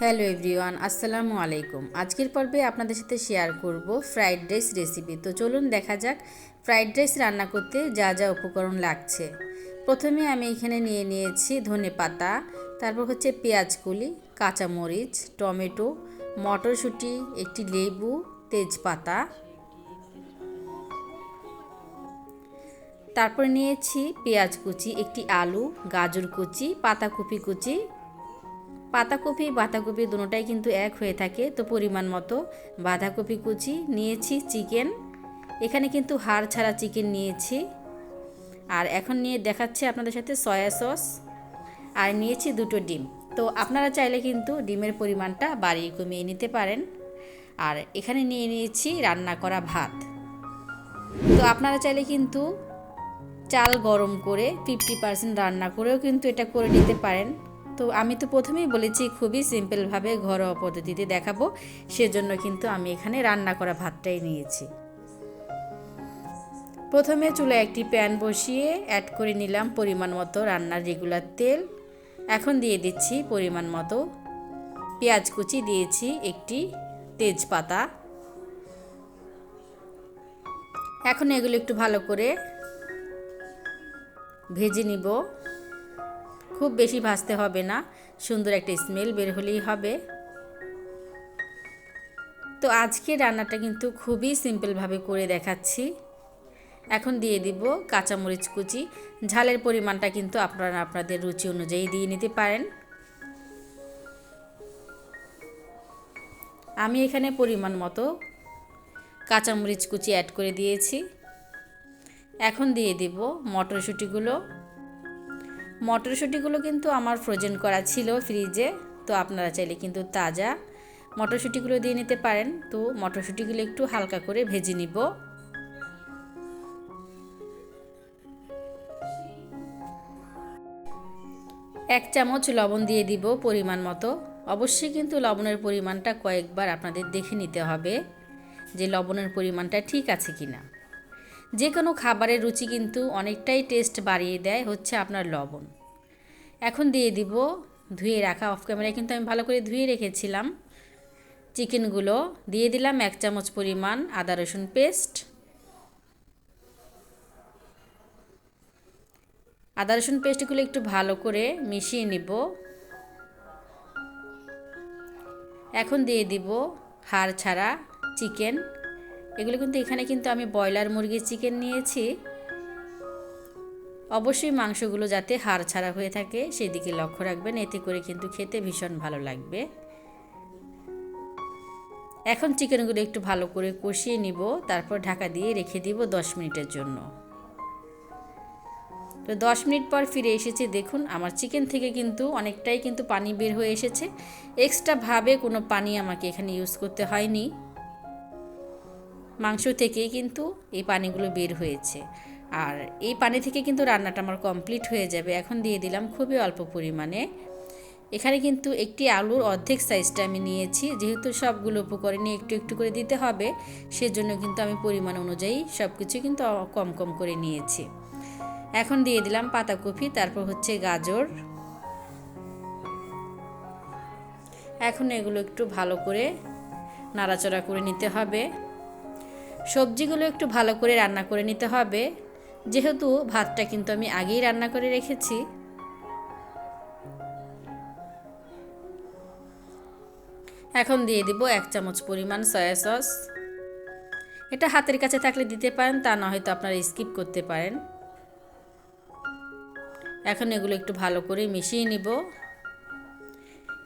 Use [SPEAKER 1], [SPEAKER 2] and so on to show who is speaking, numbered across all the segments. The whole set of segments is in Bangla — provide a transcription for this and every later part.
[SPEAKER 1] হ্যালো এভরিওয়ান, আসসালামু আলাইকুম। আজকের পর্বে আপনাদের সাথে শেয়ার করব ফ্রাইড রাইস রেসিপি। তো চলুন দেখা যাক ফ্রাইড রাইস রান্না করতে যা যা উপকরণ লাগছে। প্রথমে আমি এখানে নিয়ে নিয়েছি ধনেপাতা, তারপর হচ্ছে পেঁয়াজ কলি, কাঁচামরিচ, টমেটো, মটরশুঁটি, একটি লেবু, তেজপাতা। তারপর নিয়েছি পেঁয়াজ কুচি, একটি আলু, গাজর কুচি, পাতাকপি কুচি। বাঁধাকপি দুটোটাই কিন্তু এক হয়ে থাকে, তো পরিমাণ মতো বাঁধাকপি কুচি নিয়েছি। চিকেন, এখানে কিন্তু হাড় ছাড়া চিকেন নিয়েছি। আর এখন নিয়ে দেখাচ্ছি আপনাদের সাথে সয়া সস। আর নিয়েছি দুটো ডিম। তো আপনারা চাইলে কিন্তু ডিমের পরিমাণটা বাড়িয়ে কমিয়ে নিতে পারেন। আর এখানে নিয়ে নিয়েছি রান্না করা ভাত। তো আপনারা চাইলে কিন্তু চাল গরম করে 50% রান্না করেও কিন্তু এটা করে নিতে পারেন। তো আমি তো প্রথমেই বলেছি খুবই সিম্পলভাবে ঘরোয়া পদ্ধতিতে দেখাবো, সেজন্য কিন্তু আমি এখানে রান্না করা ভাতটাই নিয়েছি। প্রথমে চুলায় একটি প্যান বসিয়ে অ্যাড করে নিলাম পরিমাণ মতো রান্নার রেগুলার তেল। এখন দিয়ে দিচ্ছি পরিমাণ মতো পেঁয়াজ কুচি, দিয়েছি একটি তেজপাতা। এখন এগুলো একটু ভালো করে ভেজে নিব। খুব বেশি ভাজতে হবে না, সুন্দর একটা স্মেল বের হলেই হবে। তো আজকে রান্নাটা কিন্তু খুবই সিম্পলভাবে করে দেখাচ্ছি। এখন দিয়ে দিব কাঁচামরিচ কুচি। ঝালের পরিমাণটা কিন্তু আপনারা আপনাদের রুচি অনুযায়ী দিয়ে নিতে পারেন। আমি এখানে পরিমাণ মতো কাঁচামরিচ কুচি অ্যাড করে দিয়েছি। এখন দিয়ে দিব মটরশুঁটিগুলো কিন্তু আমার ফ্রোজেন করা ছিল ফ্রিজে। তো আপনারা চাইলে কিন্তু তাজা মটরশুঁটিগুলো দিয়ে নিতে পারেন। তো মটরশুঁটিগুলো একটু হালকা করে ভেজে নিব। এক চামচ লবণ দিয়ে দিব পরিমাণ মতো। অবশ্যই কিন্তু লবণের পরিমাণটা কয়েকবার আপনাদের দেখে নিতে হবে যে লবণের পরিমাণটা ঠিক আছে কিনা। যে কোনো খাবারের রুচি কিন্তু অনেকটাই টেস্ট বাড়িয়ে দেয় হচ্ছে আপনার লবণ। এখন দিয়ে দিব ধুয়ে রাখা, অফ ক্যামেরায় কিন্তু আমি ভালো করে ধুয়ে রেখেছিলাম চিকেনগুলো। দিয়ে দিলাম 1 চামচ পরিমাণ আদা রসুন পেস্ট। আদা রসুন পেস্টগুলো একটু ভালো করে মিশিয়ে নিব। এখন দিয়ে দিব হাড় ছাড়া চিকেন। এগুলো কিন্তু এখানে কিন্তু আমি ব্রয়লার মুরগির চিকেন নিয়েছি। অবশ্যই মাংসগুলো যাতে হাড় ছাড়া হয়ে থাকে সেদিকে লক্ষ্য রাখবেন, এতে করে কিন্তু খেতে ভীষণ ভালো লাগবে। এখন চিকেনগুলো একটু ভালো করে কষিয়ে নিব, তারপর ঢাকা দিয়ে রেখে দিব 10 মিনিটের জন্য। তো 10 মিনিট পর ফিরে এসেছি। দেখুন আমার চিকেন থেকে কিন্তু অনেকটাই কিন্তু পানি বের হয়ে এসেছে। এক্সট্রাভাবে কোনো পানি আমাকে এখানে ইউজ করতে হয়নি, মাংস থেকেই কিন্তু এই পানিগুলো বের হয়েছে। আর এই পানি থেকে কিন্তু রান্নাটা আমার কমপ্লিট হয়ে যাবে। এখন দিয়ে দিলাম খুবই অল্প পরিমাণে, এখানে কিন্তু একটি আলুর অর্ধেক সাইজটা আমি নিয়েছি। যেহেতু সবগুলো উপকরণে একটু একটু করে দিতে হবে, সেজন্য কিন্তু আমি পরিমাণ অনুযায়ী সব কিছু কিন্তু কম কম করে নিয়েছি। এখন দিয়ে দিলাম পাতাকপি, তারপর হচ্ছে গাজর। এখন এগুলো একটু ভালো করে নাড়াচাড়া করে নিতে হবে। সবজিগুলো একটু ভালো করে রান্না করে নিতে হবে, যেহেতু ভাতটা কিন্তু আমি আগেই রান্না করে রেখেছি। এখন দিয়ে দিব 1 চামচ পরিমাণ সয়া সস। এটা হাতের কাছে থাকলে দিতে পারেন, তা না হয়তো আপনারা স্কিপ করতে পারেন। এখন এগুলো একটু ভালো করে মিশিয়ে নিব।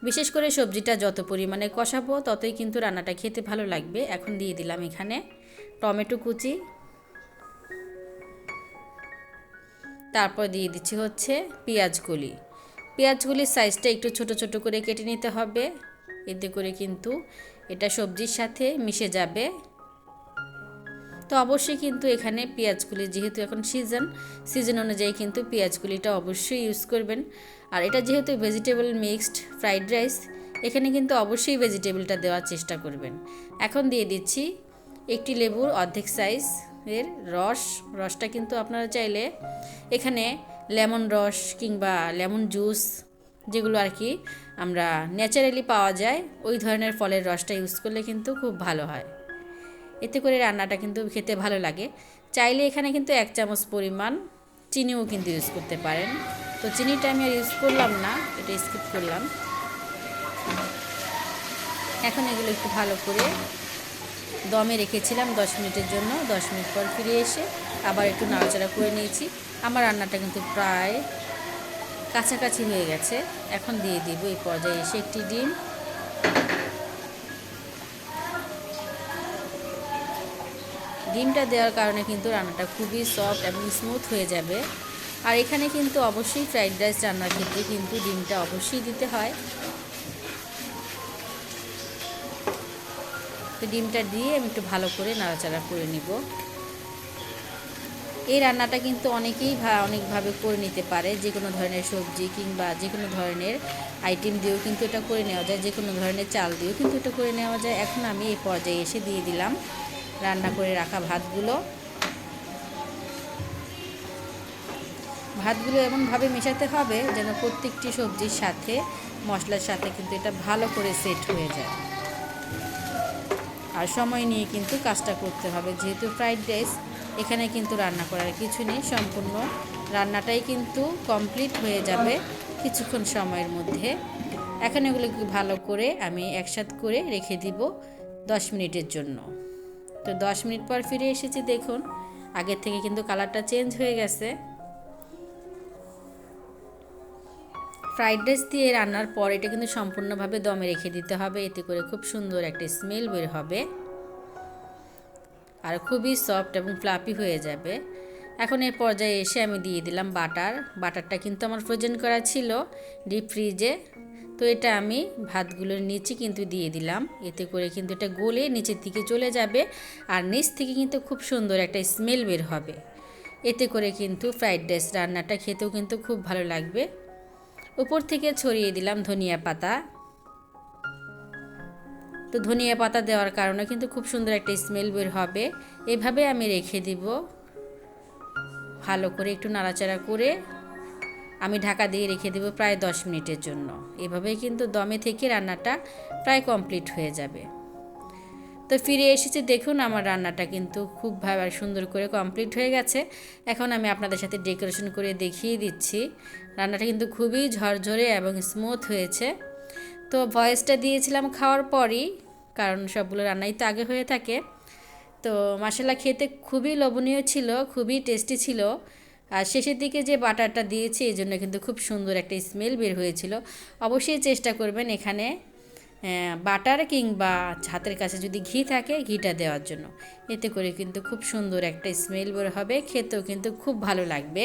[SPEAKER 1] বিশেষ করে সবজিটা যত পরিমাণে কষাবো ততই কিন্তু রান্নাটা খেতে ভালো লাগবে। এখন দিয়ে দিলাম এখানে টমেটো কুচি। তারপর দিয়ে দিচ্ছি হচ্ছে পেঁয়াজগুলির সাইজটা একটু ছোট ছোট করে কেটে নিতে হবে, এতে করে কিন্তু এটা সবজির সাথে মিশে যাবে। তো অবশ্যই কিন্তু এখানে পেঁয়াজগুলি, যেহেতু এখন সিজন অনুযায়ী কিন্তু পেঁয়াজগুলিটা অবশ্যই ইউজ করবেন। আর এটা যেহেতু ভেজিটেবল মিক্সড ফ্রাইড রাইস, এখানে কিন্তু অবশ্যই ভেজিটেবলটা দেওয়ার চেষ্টা করবেন। এখন দিয়ে দিচ্ছি একটি লেবুর অর্ধেক সাইজের রসটা কিন্তু আপনারা চাইলে এখানে লেমন রস কিংবা লেমন জুস যেগুলো আর কি আমরা ন্যাচারালি পাওয়া যায়, ওই ধরনের ফলের রসটা ইউজ করলে কিন্তু খুব ভালো হয়। এতে করে রান্নাটা কিন্তু খেতে ভালো লাগে। চাইলে এখানে কিন্তু 1 চামচ পরিমাণ চিনিও কিন্তু ইউজ করতে পারেন। তো চিনিটা আমি আর ইউজ করলাম না, এটা স্কিপ করলাম। এখন এগুলো একটু ভালো করে দমে রেখেছিলাম 10 মিনিটের জন্য। 10 মিনিট পর ফিরে এসে আবার একটু নাড়াচাড়া করে নিয়েছি। আমার রান্নাটা কিন্তু প্রায় কাছাকাছি হয়ে গেছে। এখন দিয়ে দিব এই পর্যায়ে এসে একটি ডিম। ডিমটা দেওয়ার কারণে কিন্তু রান্নাটা খুবই সফট এবং স্মুথ হয়ে যাবে। আর এখানে কিন্তু অবশ্যই ফ্রাইড রাইস রান্নার ক্ষেত্রে কিন্তু ডিমটা অবশ্যই দিতে হয়। তো ডিমটা দিয়ে আমি একটু ভালো করে নাড়াচাড়া করে নিব। এই রান্নাটা কিন্তু অনেকেই অনেকভাবে করে নিতে পারে, যে কোনো ধরনের সবজি কিংবা যে কোনো ধরনের আইটেম দিয়েও কিন্তু এটা করে নেওয়া যায়, যে কোনো ধরনের চাল দিয়েও কিন্তু এটা করে নেওয়া যায়। এখন আমি এই পর্যায়ে এসে দিয়ে দিলাম রান্না করে রাখা ভাতগুলো। ভাতগুলো এমনভাবে মেশাতে হবে যেন প্রত্যেকটি সবজির সাথে মশলার সাথে কিন্তু এটা ভালো করে সেট হয়ে যায়। আর সময় নিয়ে কিন্তু কাজটা করতে হবে, যেহেতু ফ্রাইড রাইস এখানে কিন্তু রান্না করার কিছু নেই, সম্পূর্ণ রান্নাটাই কিন্তু কমপ্লিট হয়ে যাবে কিছুক্ষণ সময়ের মধ্যে। এখন এগুলোকে ভালো করে আমি একসাথে করে রেখে দিব 10 মিনিটের জন্য। তো 10 মিনিট পর ফিরে এসেছি, দেখুন আগের থেকে কিন্তু কালারটা চেঞ্জ হয়ে গেছে। ফ্রাইড রাইস দিয়ে রান্নার পর এটা কিন্তু সম্পূর্ণভাবে দমে রেখে দিতে হবে, এতে করে খুব সুন্দর একটা স্মেল বের হবে আর খুবই সফট এবং ফ্লাফি হয়ে যাবে। এখন এই পর্যায়ে এসে আমি দিয়ে দিলাম বাটারটা কিন্তু আমার ফ্রোজেন করা ছিল ডিপ ফ্রিজে। তো এটা আমি ভাতগুলোর নিচে কিন্তু দিয়ে দিলাম, এতে করে কিন্তু এটা গলে নিচের দিকে চলে যাবে আর নিচ থেকে কিন্তু খুব সুন্দর একটা স্মেল বের হবে। এতে করে কিন্তু ফ্রাইড রাইস রান্নাটা খেতেও কিন্তু খুব ভালো লাগবে। উপর থেকে ছড়িয়ে দিলাম ধনিয়া পাতা। তো ধনিয়া পাতা দেওয়ার কারণে কিন্তু খুব সুন্দর একটা স্মেল বের হবে। এভাবে আমি রেখে দিব, ভালো করে একটু নাড়াচাড়া করে আমি ঢাকা দিয়ে রেখে দেব প্রায় 10 মিনিটের জন্য। এভাবেই কিন্তু দমে থেকে রান্নাটা প্রায় কমপ্লিট হয়ে যাবে। তো ফিরে এসেছি, দেখুন আমার রান্নাটা কিন্তু খুব ভালো সুন্দর করে কমপ্লিট হয়ে গেছে। এখন আমি আপনাদের সাথে ডেকোরেশন করে দেখিয়ে দিচ্ছি। রান্নাটা কিন্তু খুবই ঝরঝরে এবং স্মুথ হয়েছে। তো ভয়েসটা দিয়েছিলাম খাওয়ার পরই, কারণ সবগুলো রান্নাই তো আগে হয়ে থাকে। তো মাশাআল্লাহ খেতে খুবই লোভনীয় ছিল, খুবই টেস্টি ছিল। আর শেষের দিকে যে বাটারটা দিয়েছি এই জন্য কিন্তু খুব সুন্দর একটা স্মেল বের হয়েছিল। অবশ্যই চেষ্টা করবেন এখানে বাটার কিংবা হাতের কাছে যদি ঘি থাকে ঘিটা দেওয়ার জন্য, এতে করে কিন্তু খুব সুন্দর একটা স্মেল বের হবে, খেতেও কিন্তু খুব ভালো লাগবে।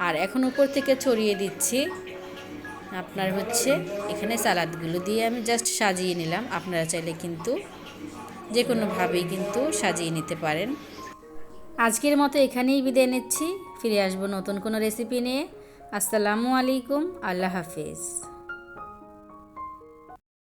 [SPEAKER 1] আর এখন উপর থেকে ছড়িয়ে দিচ্ছি আপনার এখানে সালাদগুলো দিয়ে আমি জাস্ট সাজিয়ে নিলাম। আপনারা চাইলে কিন্তু যে কোনোভাবেই কিন্তু সাজিয়ে নিতে পারেন। আজকের মতো এখানেই বিদায় নিচ্ছি, ফিরে আসবো নতুন কোনো রেসিপি নিয়ে। আসসালামু আলাইকুম, আল্লাহ হাফেজ।